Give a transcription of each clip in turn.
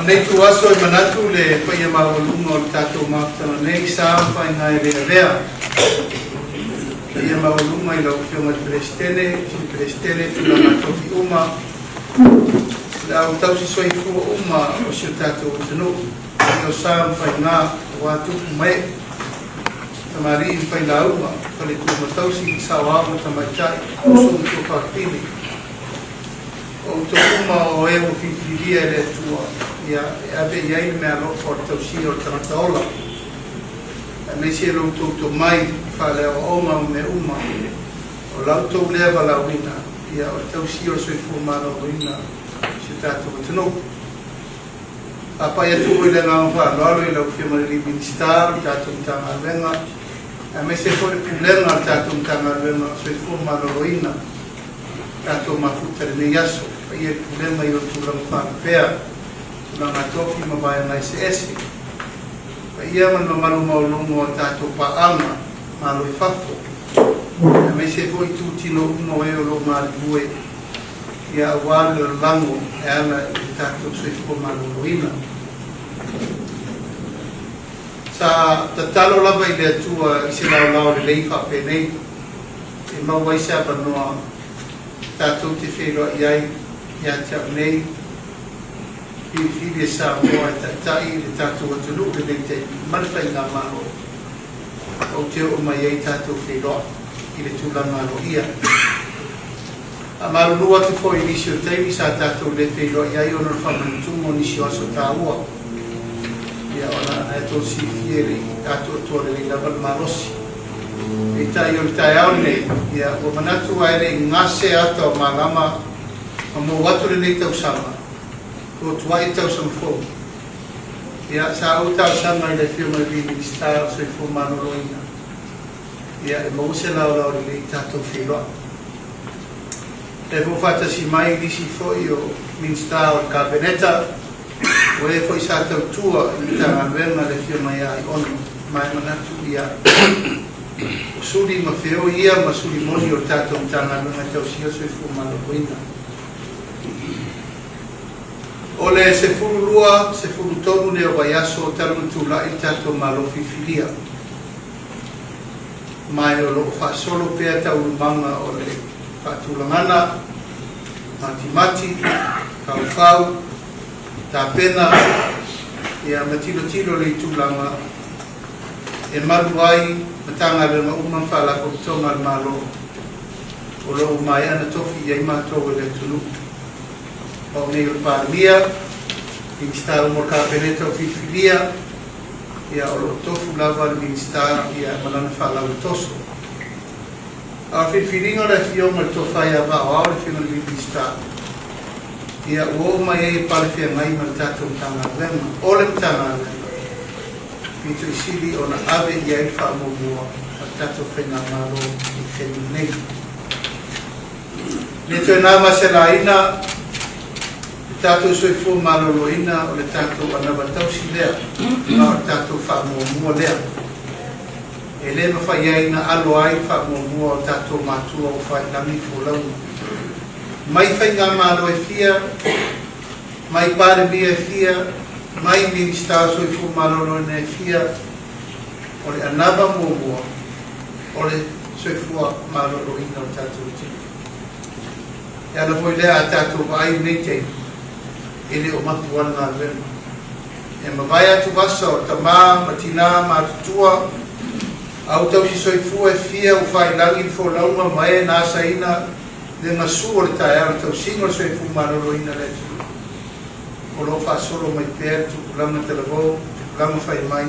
Nei tu aso e manatu le paia maulunga o le tatou maftana nei sa whai ngai rea rea. Paia maulunga I lau whionga Pelestene, tula matofi uma. Lau tausi soi fua uma o si o tatou utanu. I o sa whai ngā wātuku mai. Tamari I whai la uma, whale kuma tausi sa wāma tamaitai, uso mtu whakpili. O to uma o e o whiwhiria le tua. Ia ave iai mea loko o tausi o tarataola. Me se lo mai whale o oma me uma. O lautou lea walawina. Ia o tausi o soi fumana o ina. Se tātou tano. A pai atu o le ngā whalalo I lau whiamare Living Star, tātou tanga renga. Me se fore pulenga tātou tanga renga soi fumana o ina. Tātou mafutare me yaso. Ia pulenga I o tūrang whakapea. Nanga toki mabaya nai se esi. Ia man mamalu maulungo o tātou paanga, malo I whako. Me se foi tūtino umo e o lo maribue. Ia awale o lango e ana I tātou soifo malo loina. Sa tatalo lava I le atua I se lao le lei whapenei. E maua I se abanoa tātou te wheroa iai, ia te nei. Fili sa moa tai le tātou atunu le nei te marwhai ngā maro. O te o mai ei tātou wheroa I le tūlanga o ia. A maru lua te fo I nisi o teimi sa tātou le wheroa iai ona whamanutungo nisi o aso tā ua. Ia ona e tō si fiere tātou tōre le lawan marosi. E tai o le tai aone, ia o manatu aere I ngase ata o malama a mo watu le nei tau sama. O tuai tau sam fo. Ia sa au tau sama I le whiunga Living Star soi fo mano roina. Ia e mause lau le tātou whiroa. E fo fata si mai disi fo I o Minsta o Cabeneta. O e fo I sa tau tua I tanga venga le whiunga ia I ono. Mai manatu ia. O suri ma whio ia ma suri moni o tātou tanga venga tau sia soi fo mano roina. O le se furu lua, se furu tonu ne o waiaso o talu tula I tato malofi filia. Mai o lo whaasolo pēr tau lumanga o le whaatulangana, mati, kau, tā pena, ia matilo le tulanga, e maru ai, matanga le maumang whalako tonga malo, o lo mai ana tofi ia ima tō le tunu. O nei o Pāmia, Living Star o Morka Beneta o Whiwhiria, ia o lo tofu lava Living Star, ia malana whalau toso. A whiwhiringa le whionga to whai a wao au le whionga Living Star. Ia o mai e pale whia ngai ma tātou tanga rema, o le tanga rema. Pito I sili o na ave ia I wha mua, a tātou whenga malo I whenu nei. Le tue nama se la ina, tātou soi fō maloloina o le tātou anawa tausi lea, ma o tātou whaamua lea. E le mawhai ai na alo ai whaamua o tātou mātua o whai nami fō launa. Mai whai ngā malo e whia, mai pāre mia e whia, mai Minsta soi fō maloloina e whia, o le anawa mua, o le soi fō maloloina o tātou tiki. E ana foi lea a tātou ai nei teimu. Ele o matuana na vema. E mawai atu wasa o tamā, matina, matutua, au tau si soifua e fia o whai langi fo launga mai e nasa ina le ngasu o le tae au tau singo soifu maroro ina le tu. O lo wha solo mai pēr, tu lama te lavo, tu lama whai mai,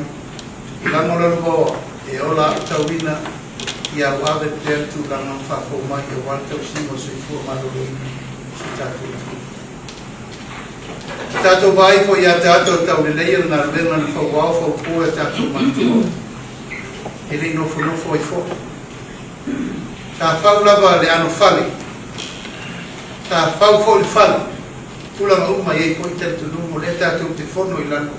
tu lama lavo e ola tau ina I au ave pēr tu lama wha fo mai e wal tau singo soifua maroro ina. Si tātou tu. Tātou vai fo ia tātou tau le leia na renga na whauau fo pua tātou matua. E le nofo I fo. Tā whau lava le ano whale. Tā whau fo le whale. Pula ma uma iei fo I tātou numo le tātou te whono I lano.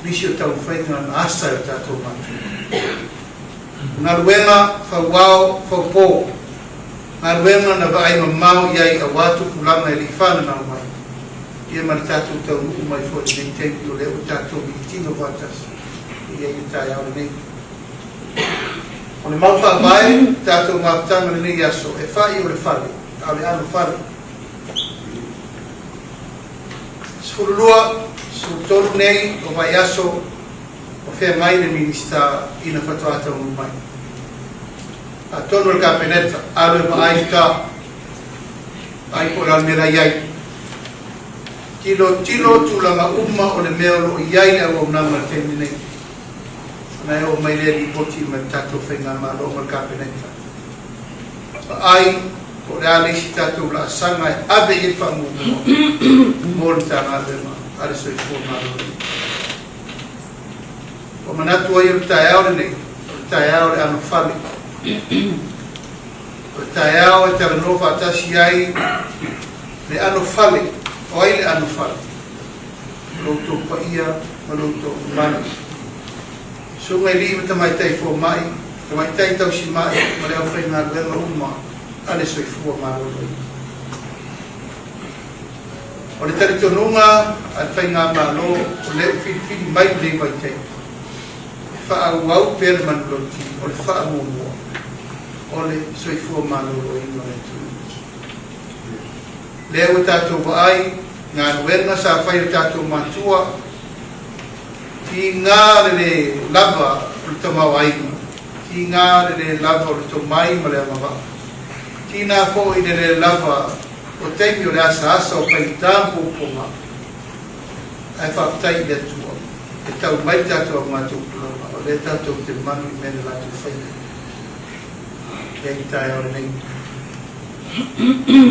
Nisi o tau whainga na asa o tātou matua. Ngā ruenga whauau fo pō. Ngā ruenga na vai ma mau iei a wātu kulanga I li whana na mai. ia maritatou tau mai foi nei tempi o leo tatou i tino vatas ia i tai au nei o le mau whaamai tatou maafutanga nei aso e whai o le whale au le anu whale sfurulua sfurutolu nei o mai aso o whea mai le minista ina whatuata o mai a tonu le kapeneta alo e maai ka ai po la mera iai tilo tulanga umma o le mea lo iai a o nama teni nei na o mai le li poti ma tato whainga ma lo ma kapeneta ai o le ale si tato la sanga e ave e whamu mo le tanga ave ma ale so i fo ma lo o manatu ai o tae au le nei o tae au le ano whale o tae au e tala no whatasi ai le ano whale o ai le ano whale loutou paia ma loutou mana so ngai li mata mai tai fo mai mai tai tau si mai ma le au whainga lenga uma ale so i fua ma lo o le taritonunga al whainga ma lo o le whiri mai le mai tai wha au au per manuloti o le wha amumua o le so i fua ma lo i ma le tu leo tatou waai ngā ruenga sa whai o tatou matua ki ngā le lava o le tamau ainga ki ngā le lava o le tomai ma le amawa ki ngā fo i le lava o teimi o le asa o pai tāmpu ponga ai whaapitai le atua e tau mai tatou a mātou kulama o le tatou te manu i mene lātou whaina e i tai au le nei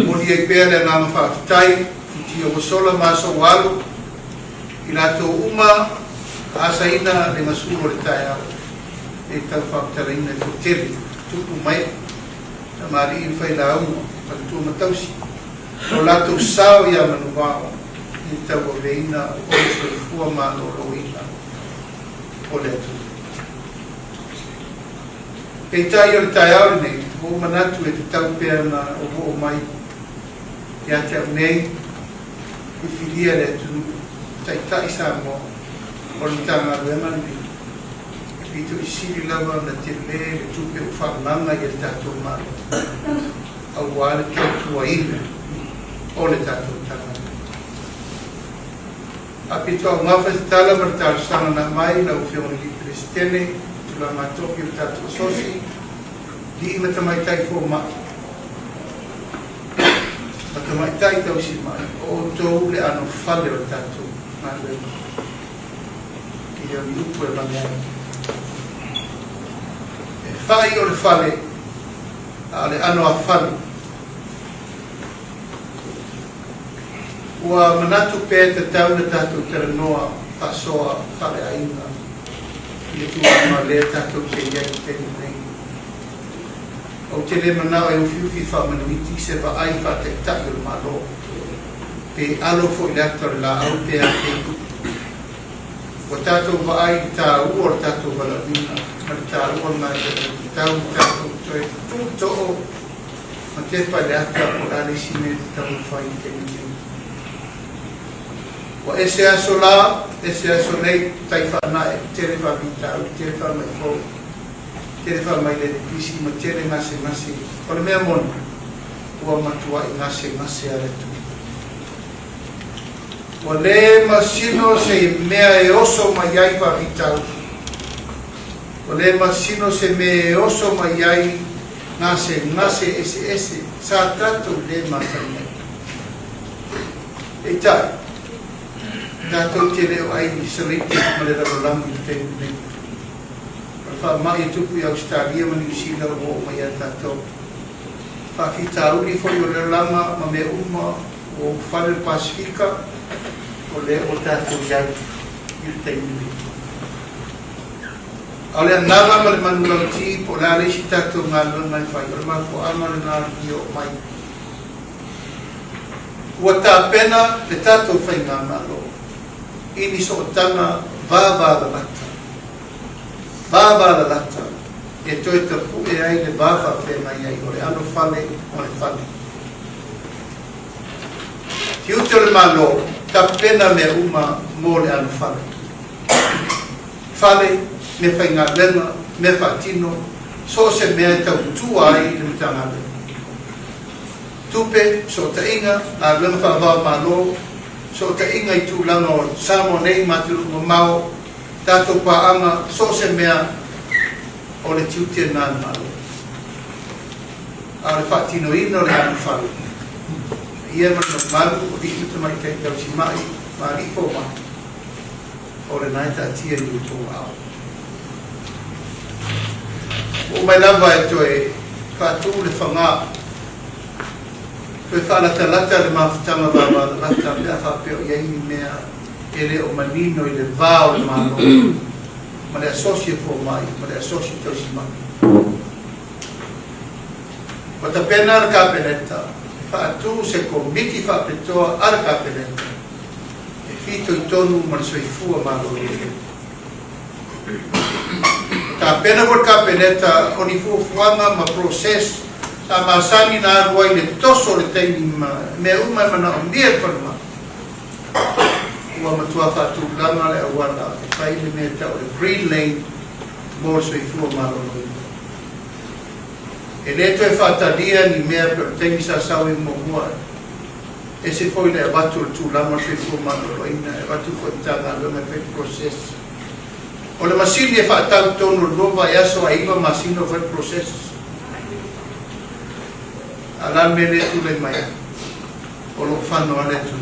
Mori e pēr e ngā mawhaapitai ti o sola maso walu i lato uma asa ina le masuro le tae au e tau whaapitara ina e tōteri tupu mai ta maari i whai la au pa tu matausi o lato sao ia manu wao i tau o le ina o le soi fua mano o ina o le atu kei tai o le tae au nei o manatu e te tau pēr na o mai ia te au nei i whiria le atu tai tai sa mo o le tanga ruema ni pito i siri lava na te le tupe o whaamanga i le tatou maro au wale te tua ina o le tatou tanga a pito au mawha te tala mar tau sana na mai na u whiona li Kristene tula matoki o tatou sosi di ima tamai tai fo ma mai tai tau si mai o tou le ano whale o tatou ma le i au lupu e manea e whai o le whale a le ano a whale ua manatu pē te tau na tatou tera noa whasoa whale a inga i le tua ma le tatou te iai te nei o te le manao e uwhiuwhi whamanuiti se wa ai wha te taku le malo pe alo fo i lata le la au pe a te o tātou wa ai tā ua o tātou wala wina ma tā ua mai te tau tātou toi tūto o ma te pa le ata o ale sine te tau whai te nini o ese aso la ese aso nei tai whanae tere wha vita au tere wha mai fo tere wha mai le pisi ma tere ngase ngase o le mea mona ua matua i ngase ngase ale tu o le masino se mea e oso mai ai wha vitau o le masino se mea e oso mai ai ngase ngase ese sa tato le masane e tai tato tere o ai ni sariti ma le rarolangi te nei fa mai e tupu i Australia ma New Zealand o mai a tatou fa fitauri foi o le lama ma me uma o whare Pasifika o le o tatou iai i le taimini o le anava ma le manulauti po le ale si tatou ngā luna i whai o le mako ama le ngā rio mai ua tā pena le tatou whai ngā malo ini so tanga vava la lata e toi te pu e ai le vava pe mai ai o le ano fale o le fale ti uto le malo tapena me uma mo le anu fale. Fale me whainga lenga, me whatino, so se mea tau tua ai le mtanga le. Tupe, so ta inga, a lenga whawao malo, so ta inga i tūlanga o samo nei maturu mo mau, tato paanga, so se mea o le tiutia nāna malo. A le whatino ino le anu fale. Ia mana malu, o di ito mai kei kau si mai, ma rifo ma. O le naita atia ni uto ao. O mai lava e toe whatu le whanga. Toe whanata lata le mawhitanga wawa lata le awhapeo iai ni mea ele o manino i le vāo le malo. Ma le asosia fo mai, ma le asosia tau si mai. Ma ta pena ar kapeneta, whatu se komiti whapetoa ar kapeneta. Fito i tonu ma le soifua malo. Ta pena por kapeneta o ni fuanga ma proses ta masani na arua i le toso le teini me uma mana o mia parma. Ua matua whatu langa le awala e whaile me ta o le Green Lane mo le soifua malo. E leto e whatadia ni mea per teini sa sau i mo mua. E se foi le watu le tūlama se fu malo ina e watu ko tanga lo me pe process. O le masini e whaatau tonu lova e aso a iwa masino fe process. Ala mele tu le mai. O lo whano ale tu.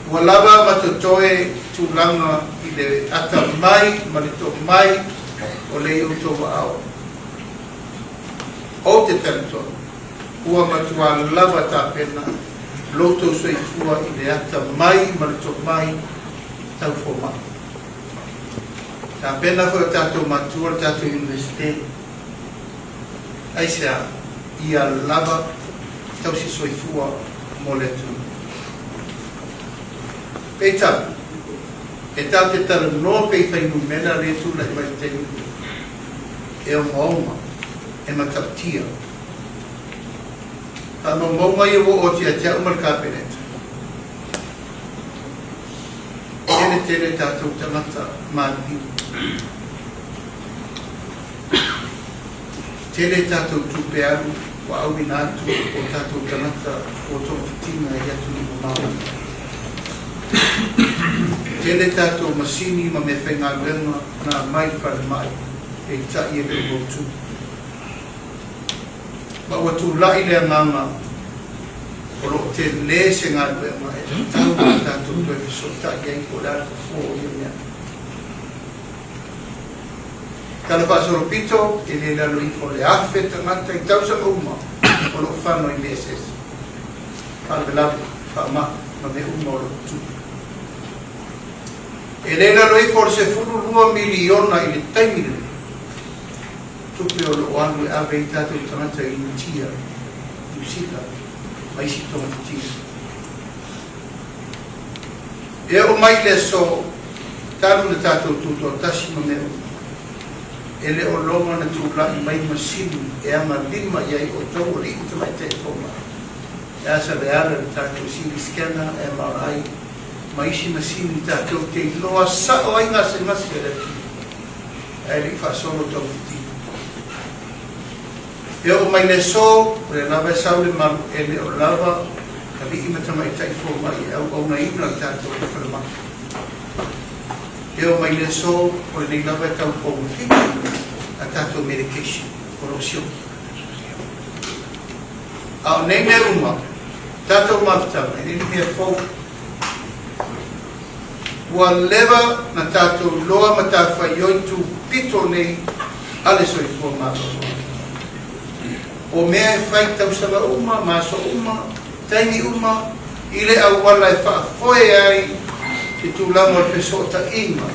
Ua lava matotoe tūlanga i le ata mai, ma le to mai o le iu tova ao. O te territorio. Ua matua lava ta pena loto soifua i le ata mai ma le tok mai tau foma. Ta pena fo tato matua tato universite. Aisea ia lava tau si soifua mo le tu. Peita, e tau te tala no pei fai numena le tu la mai te e o mauma e mataptia. Tano maunga i o tia tia umar kapeneta. Tene tātou tangata māni. Tene tātou tupe aru wa au inatu o tātou tangata o tō fitina i atu ni mau. Tene tātou masini ma me whenga renga nā mai whare mai e tai e me motu. Ma ua tu lai lea nganga o lo te le se ngā lea mai e tau ma tātou tue ki so tai ai ko lara fō i mea. Tala whaasoro pito e le lalo i ko le awhe tangata i tau sa uma o lo whano i meses. Kalwe lawe whaama ma me uma o lo tu. E le lalo i ko se furu 2 miliona i le taimile. Tupe o lo anu e awe i tātou tangata i nutia, nusika, mai si tonga tia. E o mai le so, taru le tātou tuto tasi ma meo. E le o longa na tūla i mai masinu e ama lima iai o tau o rinta mai te toma. E asa le ala le tātou sini skena e marai, mai si masinu tātou te loa sa o ai ngase ngase e reki. E li whasolo tau tia. E o mai le so, le lava e saule malu, e le o lava, ka vi ima tamai tai fō mai, e au na ibla tātou e whalama. E o mai le so, o le lava e tau fō mwhiki, a tātou medication, korosio. A o nei me uma, tātou mawhtama, e ni mea fō, ua leva na tātou loa ma tā whaioi tu pito nei, ale so i fō malu. O mea e whai tausanga uma, maso uma, taini uma, i le au wala e whaafoe ai te tūlanga o le pesota inga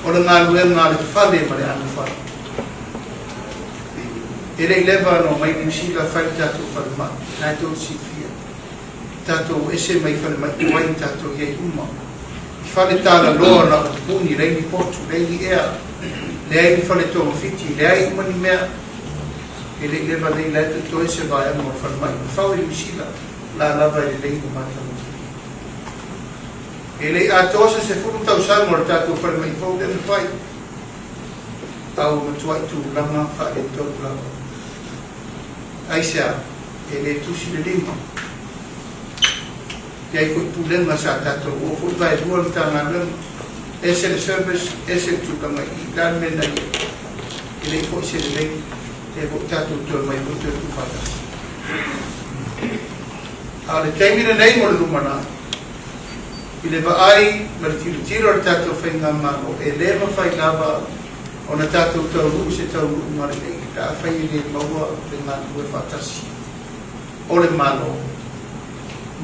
o le ngā luenga le whale ma le anu whale. E rei lewa no mai ni sila whai tātou whale ma, nai tō si fia. Tātou ese mai whale mai i wai tātou iei uma. I whale tāla loa na o puni, rei ni potu, rei ni ea, le ai ni whale tō mawhiti, le ai uma ni mea, e le lewa nei lete toe se vai amo whanmai. Whau i usila, la lava e lei no mata. E lei atosa se furu tau sa mo tato fai mai fo de fai. Tau mo tuai tu lama fa e to lama. Aisa e le tusi le lima. Ia ko pulenga sa tato o fu vai dual tanga lem. Ese le service ese tu kama I dan mena I. Ele ko se le e vo tato tu mai vo tu fata. Ale taimina nei mo lumana. Ile ba ai tiro tato fai ngama o e le ma fai lava ona tato tau se tau mare ka fai le maua le ngā ue fatasi. O le malo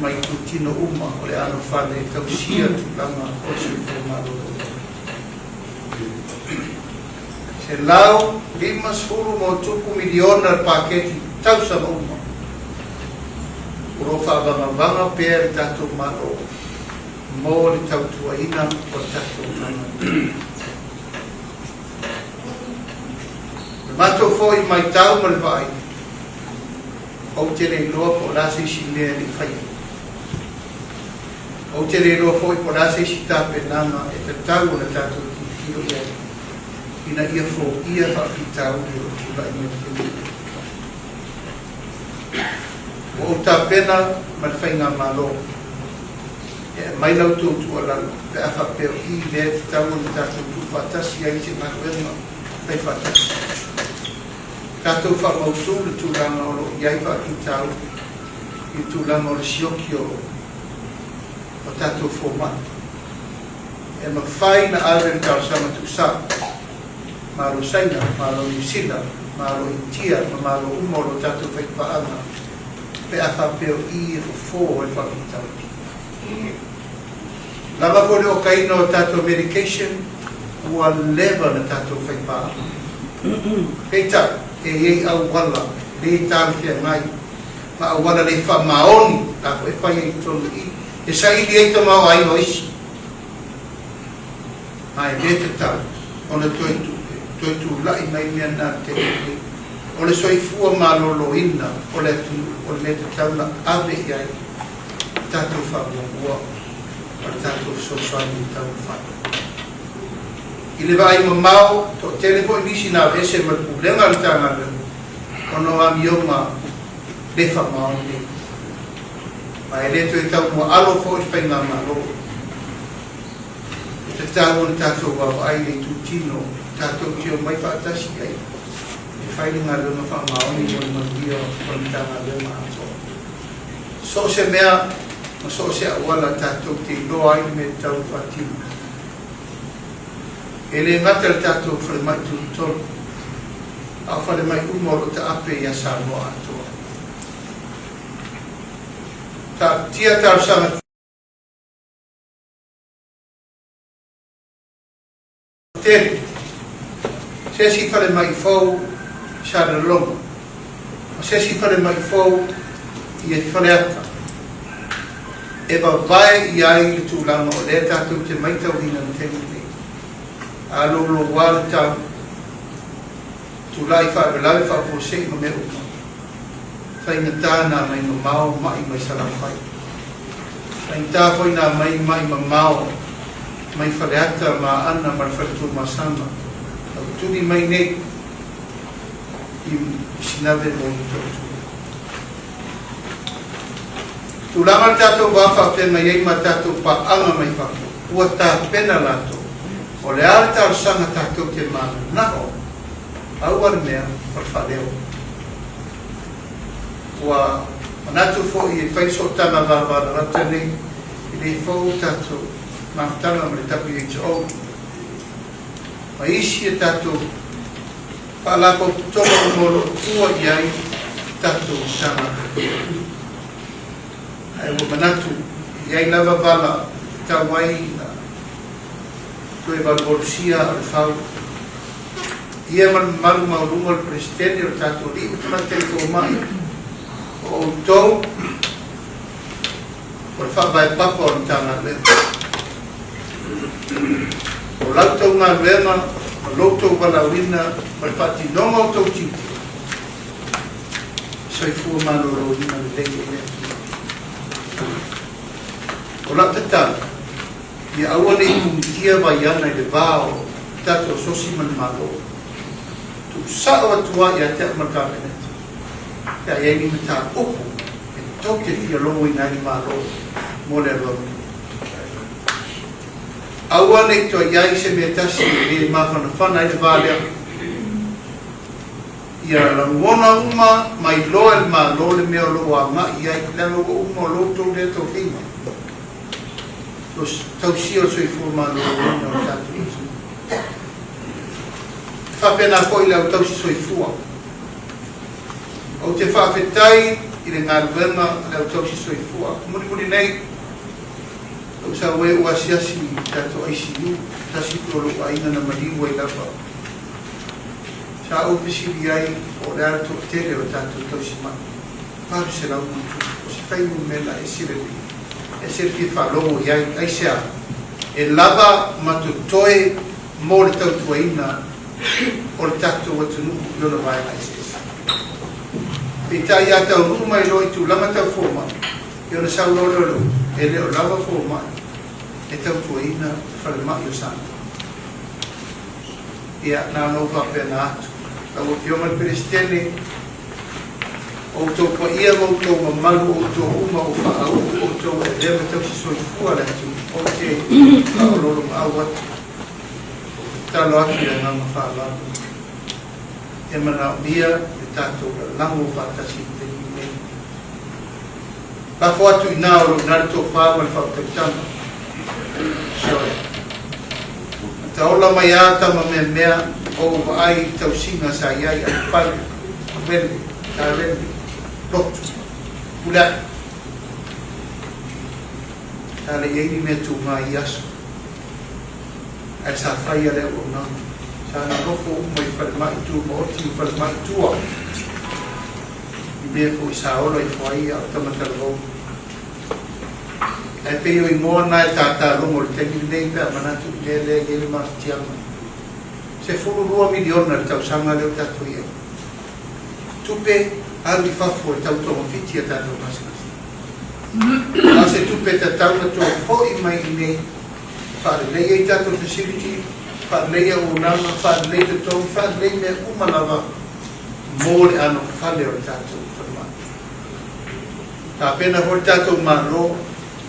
mai kutino uma o le ano whane tau sia tu lama o se le malo. Se lau 5 mo tuku miliona paketi tau sa uma. Uro whaavanga pēr tato malo mo le tau tuaina o tato mana. Mato foi mai tau ma le vai. O te re loa po lase si lea ni whai. O te re loa foi po lase si tape nanga e te tau na tato ki kiro ia. Ina ia fo ia whaki tau ni o ki vai mai te mea. O ta pena ma le whai ngā malo. Mai lau tōtu alalo. Pe a whapeo I lea te tau na tato tu whatasi ai te maruenga. Pei whatasi. Tato whamautu le tūranga o lo iai whaki tau I tūranga o le siokio o tato whomatu. E ma whai na aere tau sama tu sa. Maro Saina, maro New Zealand, maro Intia, maro umoro tato whaikpaanga. Pe a whapeo I fo e whaki tau. Lava kore o kaina o tato medication ua leva na tato whaikpaanga. Kei tau. E ei au wala, le tāna kia ngai, ma au wala le wha maoni, tāko e whai ei tonu I, e sa ili ei ta mau ai o isi. Ai, le te tau, o le toitu lai mai mea nā te eke, o le soifua malolo ina, o le me te tau na ave i ai, tātou whabuabua, o le tātou sosuani tau whai. I le vai mamau, to telefo I nisi nā vese ma pulenga le tanga le, ono ami o ma lefa mau ne. Ma e leto e tau mua alo fo I whainga malo. E te tau on tātou wau ai le tutino, tātou ki o mai whaatasi ai. E whainga le ma wha mau ni o ma dio o le tanga le ma ato. So se mea, ma so se awala tātou te loa ai me tau whaatino. E le ngata le tātou whare mai tūtoro. A whare mai umoro te ape I a Samoa atoa. Tā tia tau sanga tere. Se si whare mai whau Sara Longa. Se si whare mai whau I e whare ata. E wa vai I ai le tūlanga o le tātou te maitau hina na tēmu. Alolo wala tau tulai whaabelai whaapose I me upa. Whainga tāna mai mamao mai mai salamwhai. Whainga tā whaina mai mamao mai whareata ma ana ma wharetu ma sama. Au tuni mai ne I sinave mo I tōtu. Tulanga tātou wawha pena iei ma tātou pa anga mai whako. Ua tā pena lato. O le ale tau sanga tātou te mana nao, au ar mea whawhaleo. Ua manatu fo I e whaiso tana wawara ratane, I le fau tātou mahtanga ma le WHO. Ma isi e tātou whalako tomo moro ua I ai tātou tana. Ai ua manatu, I ai lava wala tawai na Koe Valborsia al fau. Ia maru maurunga al presidente o tātou li, utama telefo mai. O tau, o le whabai papa o tanga lea. O lautau ngā lema, o lautou walawina, o le pati nonga o tau titi. Soifua maloro ina le lenge lea. Ola tata ia aua nei kumitia vai ana i le vao tato sosi man malo tu sao atua ia te markapenet ia ia ni mata upu e toke fia longo i nai malo mo le romi aua nei to ia i se me tasi e mawhanawhana i le valea ia langona uma mai loa le malo le mea loa ma ia i lano uma o loto le to fima tau si o soi fuma lo no tatu isu fa pena ko ila tau si soi fua o te fa fetai i le ngal vema la tau si soi fua muri nei o sa we o asiasi tatu ICU ta si pro lo aina na mali we la fa sa o pisi ai o la to tele o tatu tau si ma pa se la o si fai un mela e si le e se fi fa longo ia ai sea e lava matutoe mo le tautuaina o le tatu watu nuku lona vai mai se pe tai a tau nuku mai loi tu lama tau forma i ona sau lolo e leo lava forma e tautuaina fale mai o santo ia na no va pena atu tau o kioma le perestene o tō pa ia mo tō mamalu o tō uma o whaau o tō e lewa tau si soi fua le atu o te kaololo au atu talo atu ia ngama whaalamu e mana mia e tātou la lango whaatasi te ni lafo atu i nā o lo nare tō whaama le whautautama soi ta ola mai ātama mea o ai tau singa sa iai ai pale vele ta vele lotu pula tale yei me tu mai yaso ai sa faia le o na sa na lofo mai fa mai tu mo ti fa mai tu i me ko sa ora i foi a tamata lo ai pe yo i mo na ta lo te nei pe mana tu le ma tiama se fu 2 milioni ta usanga le ta tu ia tupe ali fafo e tau tonga fiti a tātou maskas. A se tupe ta tau na tō hoi mai i nei, whaare leia i tātou facility, whaare leia o nanga, whaare leia te tōng, whaare leia mea umalawa, mōre ano whale o tātou whanua. Tā pena hori tātou maro,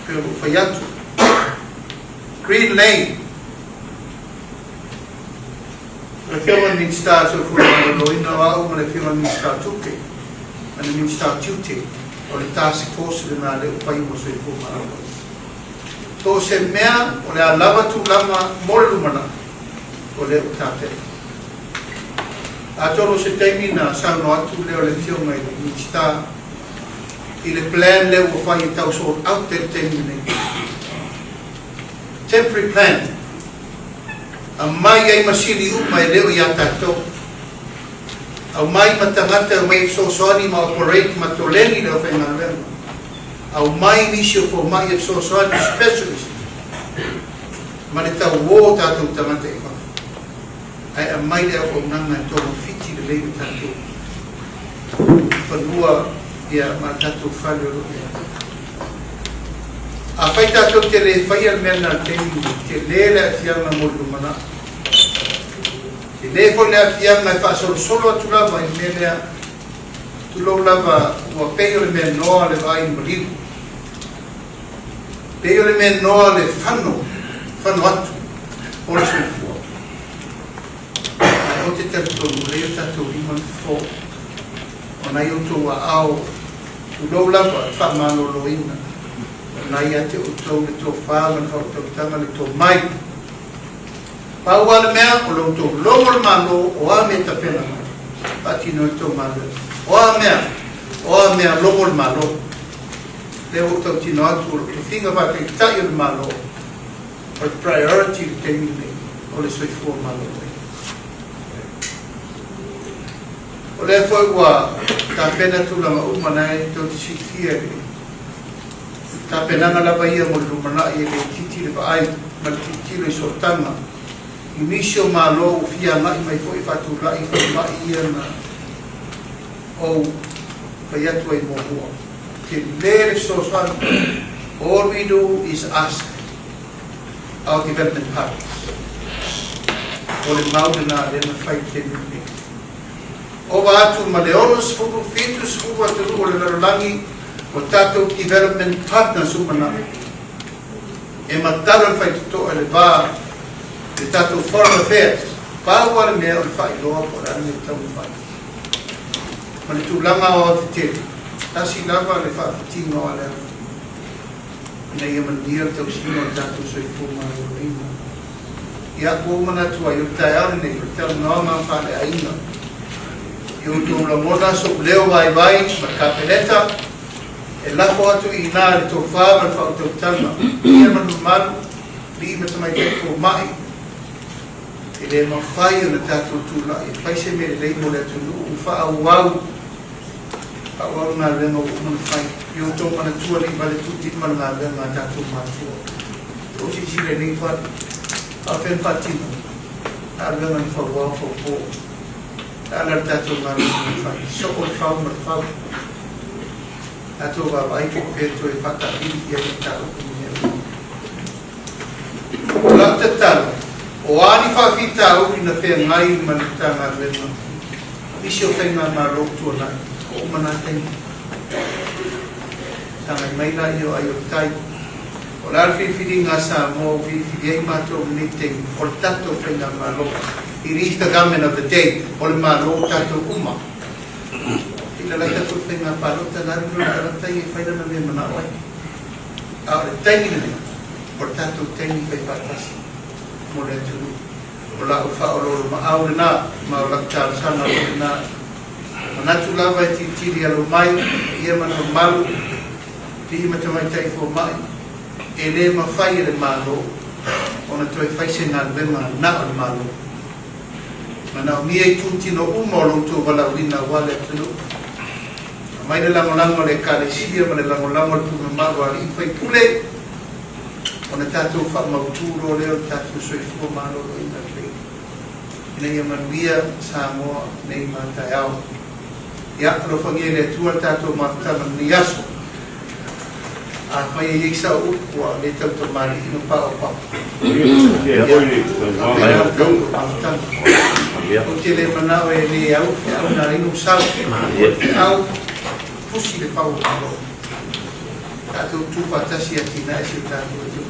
pero whai atu. Green Lane. Le whiawa Minsta so kura loina wau, ma le whiawa Minsta tuke. Ana Minsta tute, o le task force le nā leo pai mo soi fu marawa. Tō se mea, o le alawa tu lama mole lumana, o leo tāte. A toro se teimi na sauno atu leo le tio mai le Minsta, i le plan leo o whai tau so out there teimi nei. Temporary plan. A mai ai masili mai leo i a tātou. Au mai matangata mai sosoani ma operate matoleni leo whainga lema. Au mai nisio po mai e sosoani specialist. Ma le tau wō tātou tangata e wha. Ai a mai leo o nanga e tōna fiti le leiwe tātou. Whanua ia ma tātou whale o ia. A whai tātou te le whai al mea nā tēmi, te lele a tianga mo lumana. Te le foi le fianga fa solo atu lava i melea tu lo lava ua peo le mea noa le vai in bolivu. Peo le mea noa le whano atu o le sufua. O te tatonu leo tatou liman fo o nai o tō a ao tu lo lava whamano loina o nai ate o tō le tō whāman hau tō tanga le tō mai. Pau ala mea o lo tō longo le malo o a mea ta pena mai. Pati no tō malo. O a mea longo le malo. Leo o tau tino atu o le whinga wate i tai o le malo. O le priority le temi nei. O le soifua malo nei. O le foi ua ta pena tūlanga umanai tō te sikfia ni. Ta pena nga lava ia mo le umanai e le titi le vaai ma le titi le sotanga. Inisio malo fia mai mai foi fatu lai foi mai ia na o pai atu ai mohua. Ke lere so san All we do is ask our development partners. Ole maudena le na fai te ni. O atu maleonos fuku fitus fuku atu ole larangi o tato development partners umana. E matalo fai to ele va de tato foreign affairs. Pa wala me o fai loa por ani tau fai. Mani tu langa o te te. Tasi lava le fa tingo ale. Nei e mandir tau sino tato soi fuma o reina. Ia ko mana tua yo tai ane nei tau no ma fa le aina. Yo tu la moda so leo vai ma capeleta e la foto ina le to fa ma fa to tama. Ia manu malu li me mai ko mai. Ele ma fai na tato tu la e fai se me le mo le tu u fa au awal na le no fai yo to mana tua li vale tu ti mana na le ma tato ma tu. O si si le ni fa afen fatino. Arga man fa wa fo po. Ala tato ma fai. So ko fa ma fa. Tato va vai che petto e fatta di aiutare con la tata. O ani fa vita o ina fe mai manita na lema. Isi o tenga na roto na o manate. Tanga mai la io aiutai. O la fi filinga sa mo vi fi ma to nite portato fenga ma lo. It is the government of the day. O le ma lo tato uma. Ila la tato fenga pa lo ta la ro ta tai fa na me mana wai. A le tengi ni portato tengi pe patas. Mulai dulu, mula ufa orang mau na mau lakcar sana na, mana tu lava tiri alumai, ia mana malu, di macam macam itu mai, ele mafai le malu, orang tu fai senang bema na malu, mana mie itu tino umur tu kalau wina wale tu, mai dalam orang le kali dia mana dalam orang tu memang wale fai pule. Ona tatou whaamauturo leo tatou soifua malolo i na whei. Ina ia manuia Samoa nei mātai au. Ia rofangia le tua tatou mawhtana ni aso. A whai e sa ukua le tauto mari ino pao pao. O te le manao e le au, au na ringu sau. Au pusi le pao pao. Tatou tūwhatasi a tina e se tatou atu.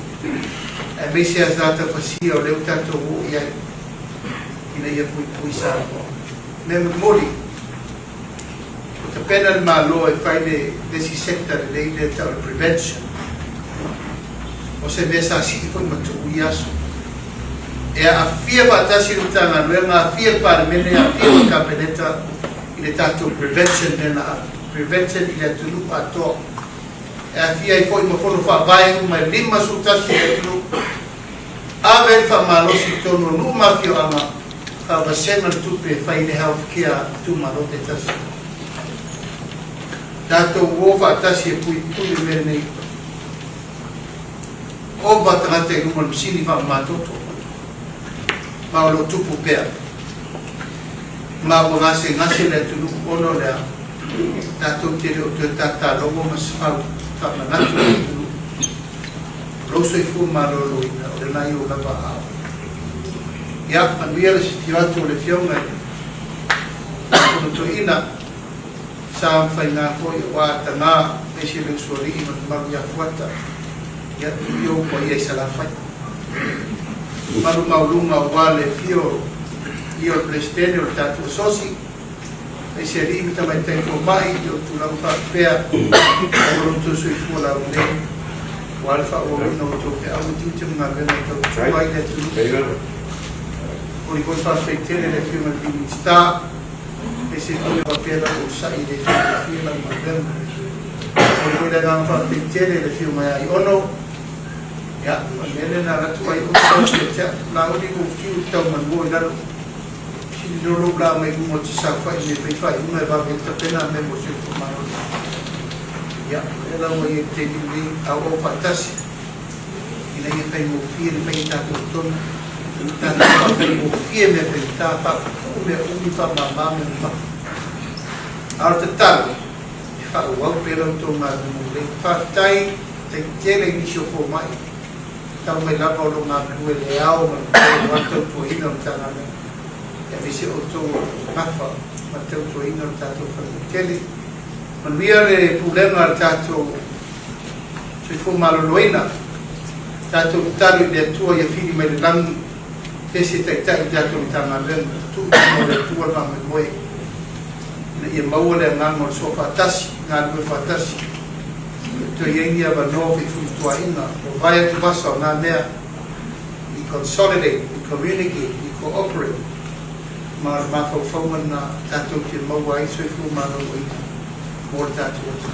E meise as data fasia o leo tatou o iai. Ina ia pui sa o. Me mori. O te pena le malo e whai le desi sector le le tau le prevention. O se mea sa si fai matu i aso. E a fia vatasi rutanga luenga a fia pare mene a fia o kapeneta i le tatou prevention nena prevention i le tunu ato. E a fia i foi ma fono fa vai ma lima sutasi e tu a ver fa malo si tono no ma fio ama fa vasena tu pe fai le health care tu malo te tas dato wo fa tasi e pui mene o batrate no sini fa matoto ma lo tu per ma wo ngase le tu ono le dato te o te tata logo mas fa Kapanatu itu, rosoi fuma lolo ina, ole nai o lava ao. Ia, manuia le sitiratu le fionga, kono to ina, sa whai ngā hoi o ata ngā, esi le suari ina maru ia fuata, ia tuio ko ia isa la whai. Maru maulunga o wale fio, ia o prestene o tatu sosi, e se ri ta mai tempo mai io tu la fa per o tu sui fu la ne wal fa o no to che au tu tu ma bene to vai da tu o i fa fettere le firme di sta e se tu va per o sai de firme ma bene o i da fa fettere le firme ai ono ya bene na la tu ai o che la o di ku fiu ta ma go da Dulu belah mai mo ci sa fai ne fai una va venta pena me mo ci tu mano ya era mo ye te di a o fatasi ina ye fai mo fie le fai ta ton ta fai mo fie me fai ta fa me un fa ma me fa alta tal fa o pero to ma mo le fa tai te tele ni sio po mai tau mai lava o longa me le ao ma o tau po ina o tanga me e visi o tau mafa ma tau po ina o tatu whakatele man via le pulema al tatu se fu malo loina tatu tari le tua ia fili mai le langi pesi tai tai tatu tanga le tu mo le tua ma me moe ia maua le nganga o sofa tasi ngā lue whatasi to yengi ava novi tua inga o vai atu basa o ngā mea I consolidate, I communicate, I cooperate ma mātou whaumana tātou ki maua ai soi fu mātou o ina mō tātou atu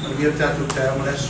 ma via tātou tai amaresu